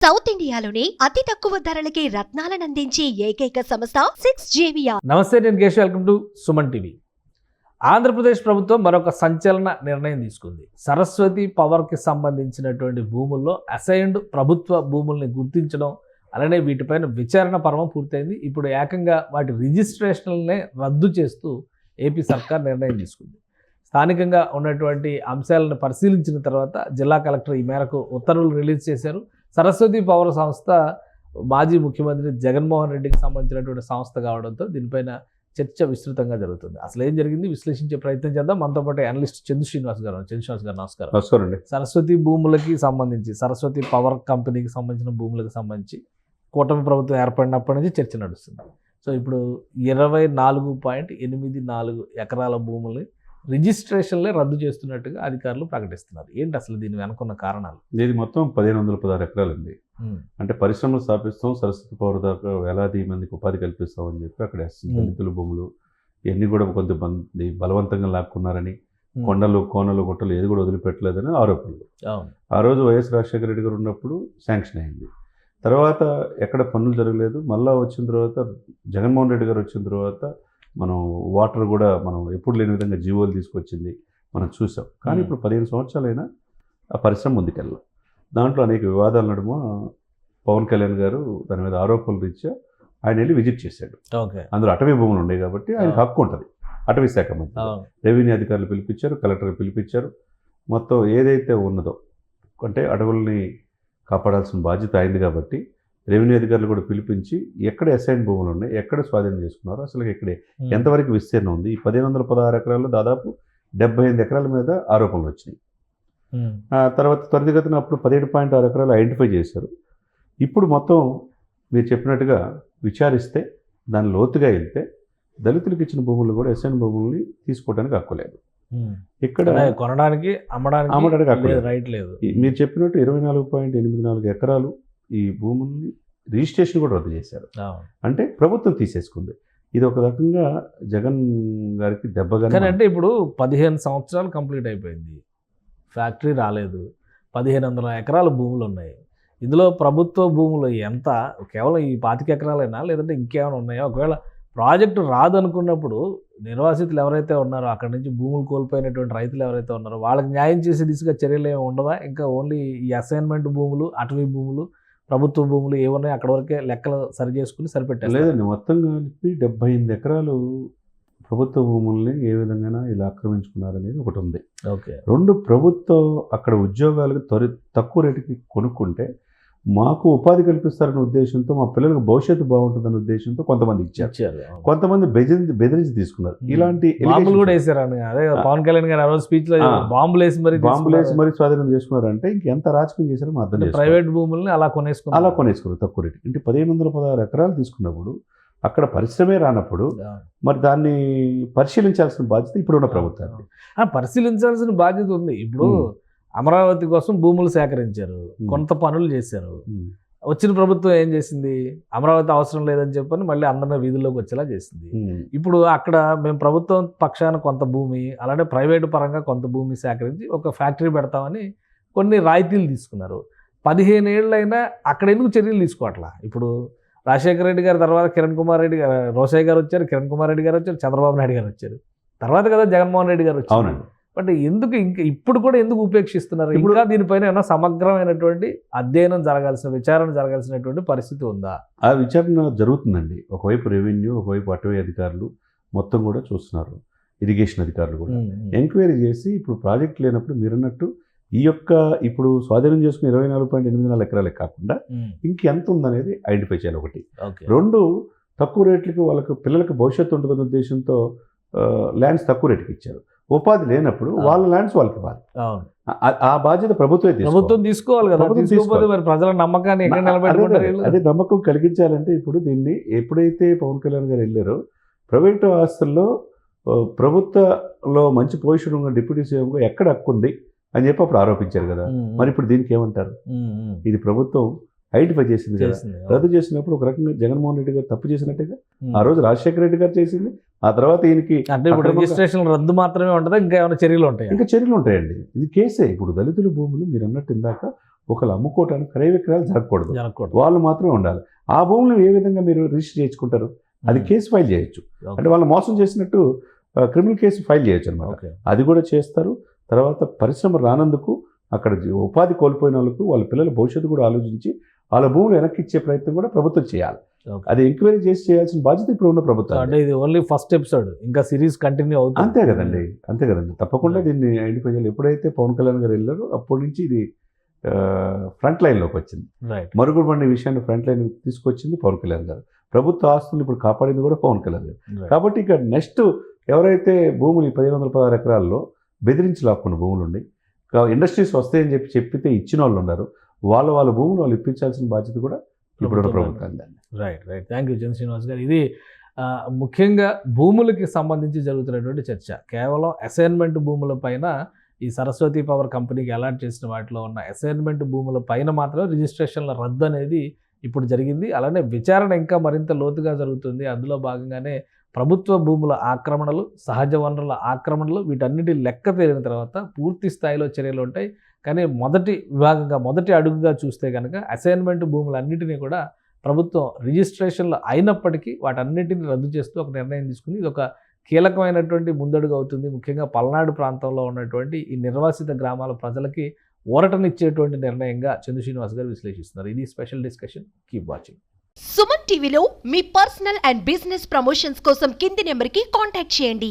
South ఇండియాలోని అతి తక్కువ ధరలకి రత్నాలను అందించే ఏకైక సంస్థ 6JVR. నమస్తే, నేను Keshav. Welcome to Suman TV. Andhra Pradesh ప్రభుత్వం మరొక సంచలన నిర్ణయం తీసుకుంది. సరస్వతి పవర్కి సంబంధించినటువంటి భూముల్లో అసైన్డ్ ప్రభుత్వ భూముల్ని గుర్తించడం, అలానే వీటిపైన విచారణ పర్వం పూర్తయింది. ఇప్పుడు ఏకంగా వాటి రిజిస్ట్రేషన్లనే రద్దు చేస్తూ ఏపీ సర్కార్ నిర్ణయం తీసుకుంది. స్థానికంగా ఉన్నటువంటి అంశాలను పరిశీలించిన తర్వాత జిల్లా కలెక్టర్ ఈ మేరకు ఉత్తర్వులు రిలీజ్ చేశారు. సరస్వతి పవర్ సంస్థ మాజీ ముఖ్యమంత్రి జగన్మోహన్ రెడ్డికి సంబంధించినటువంటి సంస్థ కావడంతో దీనిపైన చర్చ విస్తృతంగా జరుగుతుంది. అసలు ఏం జరిగింది విశ్లేషించే ప్రయత్నం చేద్దాం. మనతో పాటు అనలిస్ట్ చందు శ్రీనివాస్ గారు. నమస్కారం. నమస్కారం అండి. సరస్వతి భూములకి సంబంధించి, సరస్వతి పవర్ కంపెనీకి సంబంధించిన భూములకు సంబంధించి కూటమి ప్రభుత్వం ఏర్పడినప్పటి నుంచి చర్చ నడుస్తుంది. సో ఇప్పుడు 24.84 ఎకరాల భూముల్ని రిజిస్ట్రేషన్లే రద్దు చేస్తున్నట్టుగా అధికారులు ప్రకటిస్తున్నారు. ఏంటి అసలు దీని వెనుకున్న కారణాలు? ఇది మొత్తం 1516 ఎకరాలండి. అంటే పరిశ్రమలు స్థాపిస్తాం, సరస్వతి పవర్ దాకా వేలాది మందికి ఉపాధి కల్పిస్తాం అని చెప్పి అక్కడ దళితుల భూములు ఇవన్నీ కూడా కొంతమంది బలవంతంగా లాక్కున్నారని, కొండలు కోనలు గుట్టలు ఏది కూడా వదిలిపెట్టలేదని ఆరోపణలు. ఆ రోజు వైఎస్ రాజశేఖర రెడ్డి గారు ఉన్నప్పుడు శాంక్షన్ అయింది. తర్వాత ఎక్కడ పనులు జరగలేదు. మళ్ళీ వచ్చిన తర్వాత జగన్మోహన్ రెడ్డి గారు వచ్చిన తర్వాత మనం వాటర్ కూడా మనం ఎప్పుడు లేని విధంగా జీవోలు తీసుకొచ్చింది మనం చూసాం. కానీ ఇప్పుడు 15 సంవత్సరాలైనా ఆ పరిశ్రమ ముందుకెళ్ళాం. దాంట్లో అనేక వివాదాల నడుమ పవన్ కళ్యాణ్ గారు దాని మీద ఆరోపణలు రీత్యా ఆయన వెళ్ళి విజిట్ చేశాడు. అందులో అటవీ భూములు ఉన్నాయి కాబట్టి ఆయనకు హక్కు ఉంటుంది. అటవీ శాఖ మంత్రి రెవెన్యూ అధికారులు పిలిపించారు, కలెక్టర్ పిలిపించారు. మొత్తం ఏదైతే ఉన్నదో అంటే అడవుల్ని కాపాడాల్సిన బాధ్యత అయింది కాబట్టి రెవెన్యూ అధికారులు కూడా పిలిపించి ఎక్కడ అసైన్ భూములు ఉన్నాయి, ఎక్కడ స్వాధీనం చేసుకున్నారో, అసలు ఇక్కడే ఎంతవరకు విస్తీర్ణం ఉంది. ఈ 1516 ఎకరాల్లో దాదాపు 78 ఎకరాల మీద ఆరోపణలు వచ్చినాయి. తర్వాత త్వరితగతిన అప్పుడు 17.6 ఎకరాలు ఐడెంటిఫై చేశారు. ఇప్పుడు మొత్తం మీరు చెప్పినట్టుగా విచారిస్తే దాని లోతుగా వెళ్తే దళితులకు ఇచ్చిన భూములు కూడా అసైన్ భూముల్ని తీసుకోవడానికి హక్కులేదు. ఇక్కడ కొనడానికి అమ్మడానికి హక్కు రైట్ లేదు. మీరు చెప్పినట్టు 24.84 ఎకరాలు ఈ భూముల్ని రిజిస్ట్రేషన్ కూడా రద్దు చేశారు. అంటే ప్రభుత్వం తీసేసుకుంది. ఇది ఒక రకంగా జగన్ గారికి దెబ్బగా. అంటే ఇప్పుడు 15 సంవత్సరాలు కంప్లీట్ అయిపోయింది, ఫ్యాక్టరీ రాలేదు, 1500 ఎకరాల భూములు ఉన్నాయి. ఇందులో ప్రభుత్వ భూములు ఎంత? కేవలం ఈ 25 ఎకరాలైనా లేదంటే ఇంకేమైనా ఉన్నాయా? ఒకవేళ ప్రాజెక్టు రాదనుకున్నప్పుడు నిర్వాసితులు ఎవరైతే ఉన్నారో, అక్కడి నుంచి భూములు కోల్పోయినటువంటి రైతులు ఎవరైతే ఉన్నారో వాళ్ళకి న్యాయం చేసే దిశగా చర్యలు ఏమి ఉండవా? ఇంకా ఓన్లీ ఈ అసైన్మెంట్ భూములు, అటవీ భూములు, ప్రభుత్వ భూములు ఏమున్నాయి అక్కడ వరకే లెక్కలు సరి చేసుకుని సరిపెట్టారు? లేదండి, మొత్తం కలిపి 78 ఎకరాలు ప్రభుత్వ భూముల్ని ఏ విధంగా ఇలా ఆక్రమించుకున్నారనేది ఒకటి ఉంది. ఓకే. 2 ప్రభుత్వం అక్కడ ఉద్యోగాలకు తక్కువ రేటుకి కొనుక్కుంటే మాకు ఉపాధి కల్పిస్తారనే ఉద్దేశంతో, మా పిల్లలకు భవిష్యత్తు బాగుంటుందనే ఉద్దేశంతో కొంతమంది ఇచ్చారు, కొంతమంది బెదిరించి తీసుకున్నారు. ఇలాంటి బాంబులు కూడా వేసారని అదే పవన్ కళ్యాణ్ గారు ఆ రోజు స్పీచ్ లో బాంబులు వేసి మరి స్వాధీనం చేసుకున్నారంటే ఇంకెంత రాజకీయం చేశారో మా అర్థం. ప్రైవేట్ భూముల్ని అలా కొనేసుకున్నారు తక్కువ రేటు. అంటే 1516 ఎకరాలు తీసుకున్నప్పుడు అక్కడ పరిశ్రమే రానప్పుడు మరి దాన్ని పరిశీలించాల్సిన బాధ్యత ఇప్పుడున్న ప్రభుత్వానికి. పరిశీలించాల్సిన బాధ్యత ఉంది. ఇప్పుడు అమరావతి కోసం భూములు సేకరించారు, కొంత పనులు చేశారు. వచ్చిన ప్రభుత్వం ఏం చేసింది? అమరావతి అవసరం లేదని చెప్పని మళ్ళీ అందరినీ వీధుల్లోకి వచ్చేలా చేసింది. ఇప్పుడు అక్కడ మేము ప్రభుత్వం పక్షాన కొంత భూమి, అలానే ప్రైవేటు పరంగా కొంత భూమి సేకరించి ఒక ఫ్యాక్టరీ పెడతామని కొన్ని రాయితీలు తీసుకున్నారు. 15 ఏళ్ళైనా అక్కడ ఎందుకు చర్యలు తీసుకోవట్లా? ఇప్పుడు రాజశేఖర రెడ్డి గారి తర్వాత కిరణ్ కుమార్ రెడ్డి గారు, రోసయ్య గారు వచ్చారు, కిరణ్ కుమార్ రెడ్డి గారు వచ్చారు, చంద్రబాబు నాయుడు గారు వచ్చారు, తర్వాత కదా జగన్మోహన్ రెడ్డి గారు వచ్చారు. బట్ ఎందుకు ఇంకా ఇప్పుడు కూడా ఎందుకు ఉపేక్షిస్తున్నారు? ఇంకా దీనిపైన ఏమైనా సమగ్రమైనటువంటి అధ్యయనం విచారణ జరగాల్సినటువంటి పరిస్థితి ఉందా? ఆ విచారణ జరుగుతుందండి. ఒకవైపు రెవెన్యూ, ఒకవైపు అటవీ అధికారులు మొత్తం కూడా చూస్తున్నారు, ఇరిగేషన్ అధికారులు కూడా ఎంక్వైరీ చేసి ఇప్పుడు ప్రాజెక్ట్ లేనప్పుడు మీరన్నట్టు ఈ యొక్క ఇప్పుడు స్వాధీనం చేసుకుని 24.84 ఎకరాలే కాకుండా ఇంకెంత ఉందనేది ఐడెంటిఫై చేయాలి. ఒకటి. 2 తక్కువ రేట్లకి వాళ్ళకి పిల్లలకి భవిష్యత్తు ఉంటుందనే ఉద్దేశంతో ల్యాండ్స్ తక్కువ రేటుకి ఇచ్చారు. ఉపాధి లేనప్పుడు వాళ్ళ ల్యాండ్స్ వాళ్ళకి ఇవ్వాలి. ఆ బాధ్యత ప్రభుత్వం తీసుకోవాలి కదా. ప్రజల నమ్మకాన్ని అదే నమ్మకం కలిగించాలంటే ఇప్పుడు దీన్ని ఎప్పుడైతే పవన్ కళ్యాణ్ గారు వెళ్ళారో ప్రైవేటు ఆస్తుల్లో ప్రభుత్వంలో మంచి పొజిషన్ ఉన్న డిప్యూటీ సీఎంగా ఎక్కడ హక్కు ఉంది అని చెప్పి అప్పుడు ఆరోపించారు కదా. మరి ఇప్పుడు దీనికి ఏమంటారు? ఇది ప్రభుత్వం ఐడెంటిఫై చేసింది కదా. రద్దు చేసినప్పుడు ఒక రకంగా జగన్మోహన్ రెడ్డి గారు తప్పు చేసినట్టుగా ఆ రోజు రాజశేఖర రెడ్డి గారు చేసింది. ఆ తర్వాత ఈయనకి రిజిస్ట్రేషన్ రద్దు మాత్రమే ఉంటుందా? ఇంకా ఏమైనా చర్యలు ఉంటాయి? ఇంకా చర్యలు ఉంటాయండి. ఇది కేసే. ఇప్పుడు దళితుల భూములు మీరు అన్నట్టు ఇందాక ఒకళ్ళు అమ్ముకోవటానికి క్రయ విక్రయాలు జరగకూడదు, జరగకూడదు. వాళ్ళు మాత్రమే ఉండాలి. ఆ భూములను ఏ విధంగా మీరు రిజిస్టర్ చేసుకుంటారు? అది కేసు ఫైల్ చేయొచ్చు. ఓకే. అంటే వాళ్ళు మోసం చేసినట్టు క్రిమినల్ కేసు ఫైల్ చేయొచ్చు అనమాట. ఓకే. అది కూడా చేస్తారు. తర్వాత పరిశ్రమ రానందుకు అక్కడ ఉపాధి కోల్పోయిన వాళ్ళకు వాళ్ళ పిల్లల భవిష్యత్తు కూడా ఆలోచించి వాళ్ళ భూములు వెనక్కి ఇచ్చే ప్రయత్నం కూడా ప్రభుత్వం చేయాలి. ఓకే. అది ఎంక్వైరీ చేసి చేయాల్సిన బాధ్యత ఇప్పుడు ఉన్న సో ప్రభుత్వం. అంటే ఇది ఓన్లీ ఫస్ట్ ఎపిసోడ్, ఇంకా సిరీస్ కంటిన్యూ అవుతుంది. అంతే కదండి, అంతే కదండి. తప్పకుండా దీన్ని ఐడెంటిఫై చేయాలి. ఎప్పుడైతే పవన్ కళ్యాణ్ గారు వెళ్ళారో అప్పటి నుంచి ఇది ఫ్రంట్ లైన్లోకి వచ్చింది. రైట్. మరుగుడు బండి విషయాన్ని ఫ్రంట్ లైన్ తీసుకొచ్చింది పవన్ కళ్యాణ్ గారు. ప్రభుత్వ ఆస్తులు ఇప్పుడు కాపాడింది కూడా పవన్ కళ్యాణ్ గారు. కాబట్టి ఇక నెక్స్ట్ ఎవరైతే భూములు 1516 ఎకరాల్లో బెదిరించి లాక్కున్న భూములు ఉండి ఇండస్ట్రీస్ వస్తాయని చెప్పితే ఇచ్చిన వాళ్ళు ఉన్నారు, వాళ్ళ భూములు వాళ్ళు ఇప్పించాల్సిన బాధ్యత కూడా ఇప్పుడు ప్రభుత్వం. రైట్. థ్యాంక్ యూ చంద్ర శ్రీనివాస్ గారు. ఇది ముఖ్యంగా భూములకి సంబంధించి జరుగుతున్నటువంటి చర్చ. కేవలం అసైన్మెంట్ భూముల పైన ఈ సరస్వతి పవర్ కంపెనీకి అలాట్ చేసిన వాటిలో ఉన్న అసైన్మెంట్ భూముల పైన మాత్రం రిజిస్ట్రేషన్ల రద్దు అనేది ఇప్పుడు జరిగింది. అలానే విచారణ ఇంకా మరింత లోతుగా జరుగుతుంది. అందులో భాగంగానే ప్రభుత్వ భూముల ఆక్రమణలు, సహజ వనరుల ఆక్రమణలు, వీటన్నిటి లెక్క తేలిన తర్వాత పూర్తి స్థాయిలో చర్యలు ఉంటాయి. కానీ మొదటి అడుగుగా చూస్తే కనుక అసైన్మెంట్ భూములన్నిటినీ కూడా ప్రభుత్వం రిజిస్ట్రేషన్లు అయినప్పటికీ వాటన్నిటిని రద్దు చేస్తూ ఒక నిర్ణయం తీసుకుంది. ఇది ఒక కీలకమైనటువంటి ముందడుగు అవుతుంది. ముఖ్యంగా పల్నాడు ప్రాంతంలో ఉన్నటువంటి ఈ నిర్వాసిత గ్రామాల ప్రజలకి ఊరటనిచ్చేటువంటి నిర్ణయంగా చంద్ర శ్రీనివాస్ గారు విశ్లేషిస్తున్నారు. ఇది special discussion. Keep watching. Suman టీవీలో మీ పర్సనల్ అండ్ బిజినెస్ ప్రమోషన్స్ కోసం కింది నెంబర్కి కాంటాక్ట్ చేయండి.